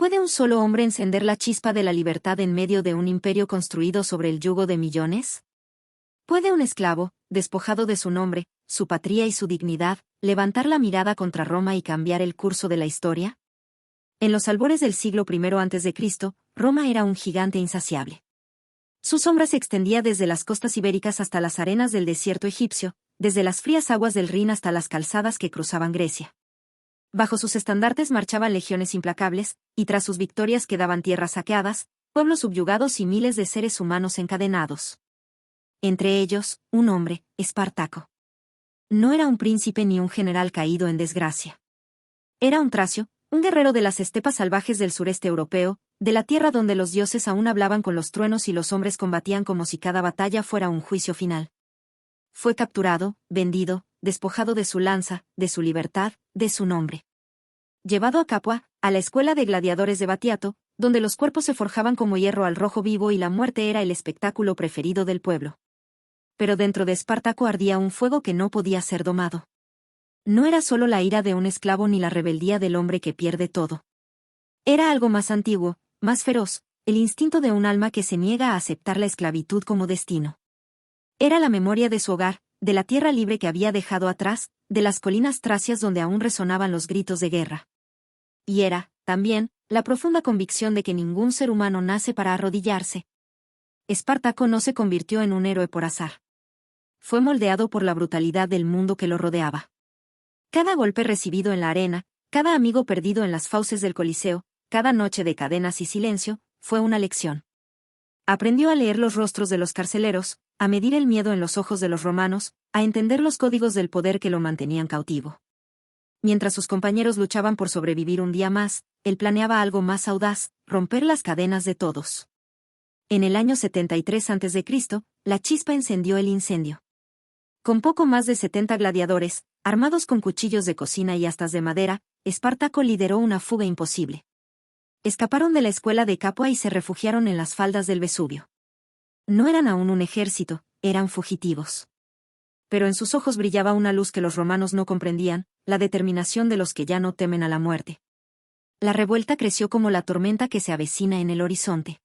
¿Puede un solo hombre encender la chispa de la libertad en medio de un imperio construido sobre el yugo de millones? ¿Puede un esclavo, despojado de su nombre, su patria y su dignidad, levantar la mirada contra Roma y cambiar el curso de la historia? En los albores del siglo I a.C., Roma era un gigante insaciable. Su sombra se extendía desde las costas ibéricas hasta las arenas del desierto egipcio, desde las frías aguas del Rin hasta las calzadas que cruzaban Grecia. Bajo sus estandartes marchaban legiones implacables, y tras sus victorias quedaban tierras saqueadas, pueblos subyugados y miles de seres humanos encadenados. Entre ellos, un hombre, Espartaco. No era un príncipe ni un general caído en desgracia. Era un tracio, un guerrero de las estepas salvajes del sureste europeo, de la tierra donde los dioses aún hablaban con los truenos y los hombres combatían como si cada batalla fuera un juicio final. Fue capturado, vendido, despojado de su lanza, de su libertad, de su nombre. Llevado a Capua, a la escuela de gladiadores de Batiato, donde los cuerpos se forjaban como hierro al rojo vivo y la muerte era el espectáculo preferido del pueblo. Pero dentro de Espartaco ardía un fuego que no podía ser domado. No era solo la ira de un esclavo ni la rebeldía del hombre que pierde todo. Era algo más antiguo, más feroz, el instinto de un alma que se niega a aceptar la esclavitud como destino. Era la memoria de su hogar, de la tierra libre que había dejado atrás, de las colinas tracias donde aún resonaban los gritos de guerra. Y era, también, la profunda convicción de que ningún ser humano nace para arrodillarse. Espartaco no se convirtió en un héroe por azar. Fue moldeado por la brutalidad del mundo que lo rodeaba. Cada golpe recibido en la arena, cada amigo perdido en las fauces del Coliseo, cada noche de cadenas y silencio, fue una lección. Aprendió a leer los rostros de los carceleros, a medir el miedo en los ojos de los romanos, a entender los códigos del poder que lo mantenían cautivo. Mientras sus compañeros luchaban por sobrevivir un día más, él planeaba algo más audaz, romper las cadenas de todos. En el año 73 a.C., la chispa encendió el incendio. Con poco más de 70 gladiadores, armados con cuchillos de cocina y astas de madera, Espartaco lideró una fuga imposible. Escaparon de la escuela de Capua y se refugiaron en las faldas del Vesubio. No eran aún un ejército, eran fugitivos. Pero en sus ojos brillaba una luz que los romanos no comprendían, la determinación de los que ya no temen a la muerte. La revuelta creció como la tormenta que se avecina en el horizonte.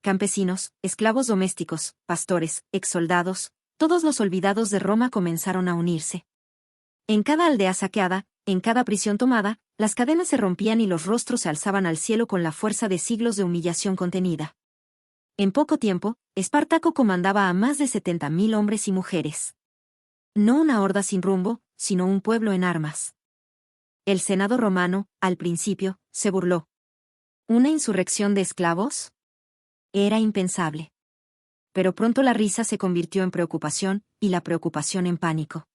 Campesinos, esclavos domésticos, pastores, exsoldados, todos los olvidados de Roma comenzaron a unirse. En cada aldea saqueada, en cada prisión tomada, las cadenas se rompían y los rostros se alzaban al cielo con la fuerza de siglos de humillación contenida. En poco tiempo, Espartaco comandaba a más de 70.000 hombres y mujeres. No una horda sin rumbo, sino un pueblo en armas. El Senado romano, al principio, se burló. ¿Una insurrección de esclavos? Era impensable. Pero pronto la risa se convirtió en preocupación, y la preocupación en pánico.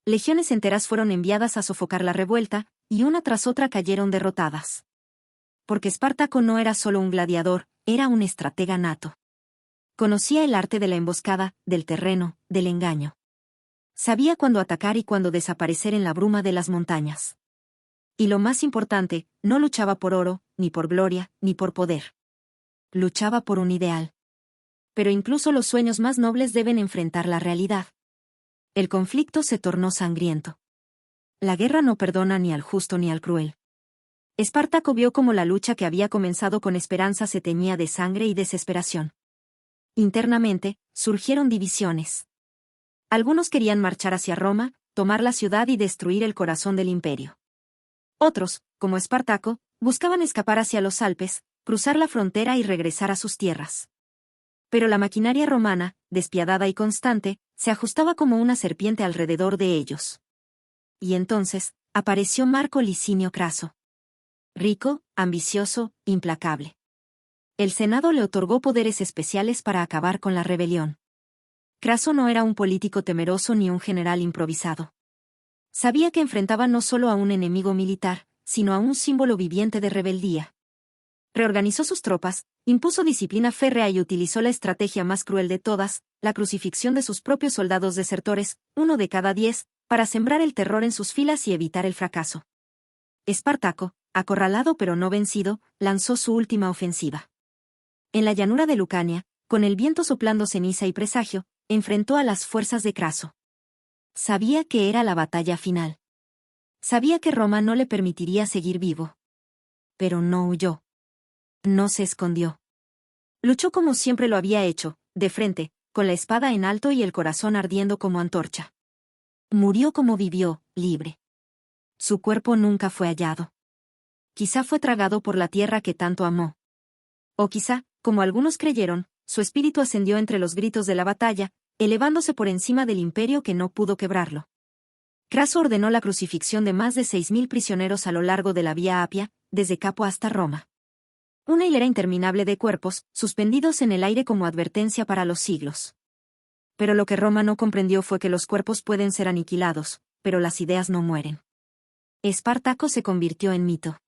Legiones enteras fueron enviadas a sofocar la revuelta, y una tras otra cayeron derrotadas. Porque Espartaco no era solo un gladiador, era un estratega nato. Conocía el arte de la emboscada, del terreno, del engaño. Sabía cuándo atacar y cuándo desaparecer en la bruma de las montañas. Y lo más importante, no luchaba por oro, ni por gloria, ni por poder. Luchaba por un ideal. Pero incluso los sueños más nobles deben enfrentar la realidad. El conflicto se tornó sangriento. La guerra no perdona ni al justo ni al cruel. Espartaco vio cómo la lucha que había comenzado con esperanza se teñía de sangre y desesperación. Internamente, surgieron divisiones. Algunos querían marchar hacia Roma, tomar la ciudad y destruir el corazón del imperio. Otros, como Espartaco, buscaban escapar hacia los Alpes, cruzar la frontera y regresar a sus tierras. Pero la maquinaria romana, despiadada y constante, se ajustaba como una serpiente alrededor de ellos. Y entonces, apareció Marco Licinio Craso. Rico, ambicioso, implacable. El Senado le otorgó poderes especiales para acabar con la rebelión. Craso no era un político temeroso ni un general improvisado. Sabía que enfrentaba no solo a un enemigo militar, sino a un símbolo viviente de rebeldía. Reorganizó sus tropas, impuso disciplina férrea y utilizó la estrategia más cruel de todas, la crucifixión de sus propios soldados desertores, 1 de cada 10, para sembrar el terror en sus filas y evitar el fracaso. Espartaco, acorralado pero no vencido, lanzó su última ofensiva. En la llanura de Lucania, con el viento soplando ceniza y presagio, enfrentó a las fuerzas de Craso. Sabía que era la batalla final. Sabía que Roma no le permitiría seguir vivo. Pero no huyó. No se escondió. Luchó como siempre lo había hecho, de frente, con la espada en alto y el corazón ardiendo como antorcha. Murió como vivió, libre. Su cuerpo nunca fue hallado. Quizá fue tragado por la tierra que tanto amó. O quizá, como algunos creyeron, su espíritu ascendió entre los gritos de la batalla, elevándose por encima del imperio que no pudo quebrarlo. Craso ordenó la crucifixión de más de 6.000 prisioneros a lo largo de la Vía Apia, desde Capo hasta Roma. Una hilera interminable de cuerpos, suspendidos en el aire como advertencia para los siglos. Pero lo que Roma no comprendió fue que los cuerpos pueden ser aniquilados, pero las ideas no mueren. Espartaco se convirtió en mito.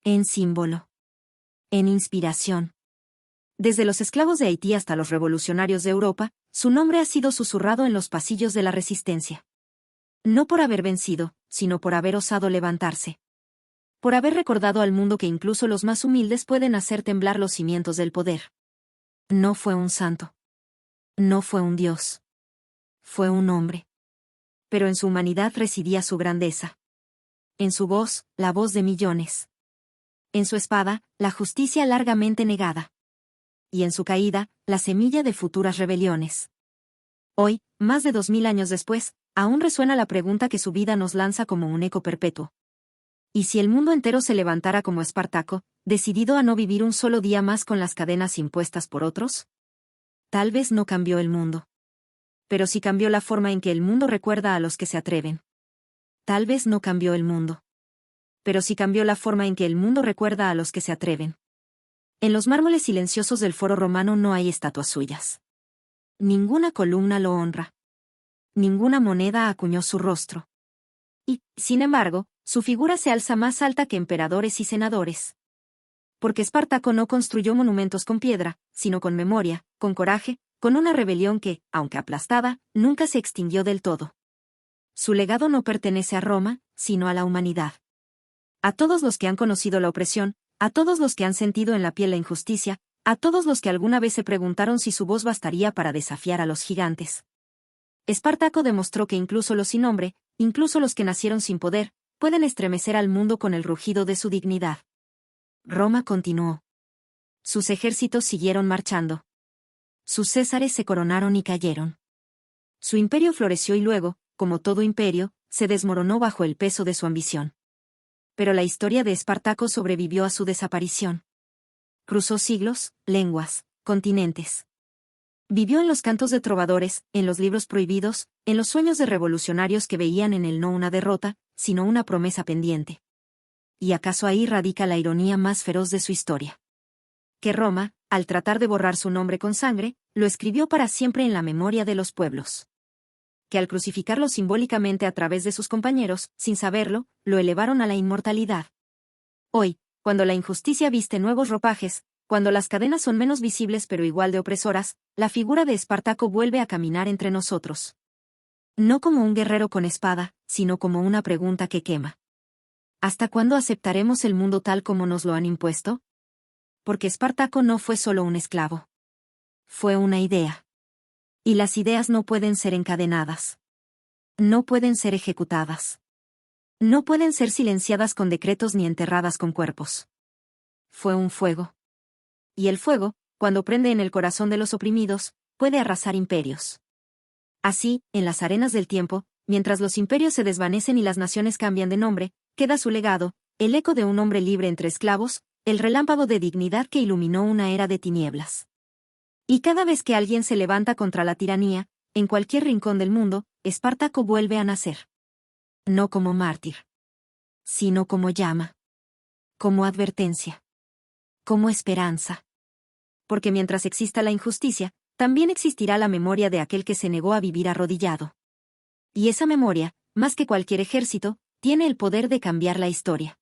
En símbolo. En inspiración. Desde los esclavos de Haití hasta los revolucionarios de Europa, su nombre ha sido susurrado en los pasillos de la resistencia. No por haber vencido, sino por haber osado levantarse. Por haber recordado al mundo que incluso los más humildes pueden hacer temblar los cimientos del poder. No fue un santo. No fue un dios. Fue un hombre. Pero en su humanidad residía su grandeza. En su voz, la voz de millones. En su espada, la justicia largamente negada. Y en su caída, la semilla de futuras rebeliones. Hoy, más de 2000 años después, aún resuena la pregunta que su vida nos lanza como un eco perpetuo. ¿Y si el mundo entero se levantara como Espartaco, decidido a no vivir un solo día más con las cadenas impuestas por otros? Tal vez no cambió el mundo. Pero sí cambió la forma en que el mundo recuerda a los que se atreven. Tal vez no cambió el mundo. Pero sí cambió la forma en que el mundo recuerda a los que se atreven. En los mármoles silenciosos del Foro Romano no hay estatuas suyas. Ninguna columna lo honra. Ninguna moneda acuñó su rostro. Y, sin embargo, su figura se alza más alta que emperadores y senadores. Porque Espartaco no construyó monumentos con piedra, sino con memoria, con coraje, con una rebelión que, aunque aplastada, nunca se extinguió del todo. Su legado no pertenece a Roma, sino a la humanidad. A todos los que han conocido la opresión, a todos los que han sentido en la piel la injusticia, a todos los que alguna vez se preguntaron si su voz bastaría para desafiar a los gigantes. Espartaco demostró que incluso los sin nombre, incluso los que nacieron sin poder, pueden estremecer al mundo con el rugido de su dignidad. Roma continuó. Sus ejércitos siguieron marchando. Sus césares se coronaron y cayeron. Su imperio floreció y luego, como todo imperio, se desmoronó bajo el peso de su ambición. Pero la historia de Espartaco sobrevivió a su desaparición. Cruzó siglos, lenguas, continentes. Vivió en los cantos de trovadores, en los libros prohibidos, en los sueños de revolucionarios que veían en él no una derrota, sino una promesa pendiente. ¿Y acaso ahí radica la ironía más feroz de su historia? Que Roma, al tratar de borrar su nombre con sangre, lo escribió para siempre en la memoria de los pueblos. Que al crucificarlo simbólicamente a través de sus compañeros, sin saberlo, lo elevaron a la inmortalidad. Hoy, cuando la injusticia viste nuevos ropajes, cuando las cadenas son menos visibles pero igual de opresoras, la figura de Espartaco vuelve a caminar entre nosotros. No como un guerrero con espada, sino como una pregunta que quema. ¿Hasta cuándo aceptaremos el mundo tal como nos lo han impuesto? Porque Espartaco no fue solo un esclavo. Fue una idea. Y las ideas no pueden ser encadenadas. No pueden ser ejecutadas. No pueden ser silenciadas con decretos ni enterradas con cuerpos. Fue un fuego. Y el fuego, cuando prende en el corazón de los oprimidos, puede arrasar imperios. Así, en las arenas del tiempo, mientras los imperios se desvanecen y las naciones cambian de nombre, queda su legado, el eco de un hombre libre entre esclavos, el relámpago de dignidad que iluminó una era de tinieblas. Y cada vez que alguien se levanta contra la tiranía, en cualquier rincón del mundo, Espartaco vuelve a nacer. No como mártir, sino como llama. Como advertencia. Como esperanza. Porque mientras exista la injusticia, también existirá la memoria de aquel que se negó a vivir arrodillado. Y esa memoria, más que cualquier ejército, tiene el poder de cambiar la historia.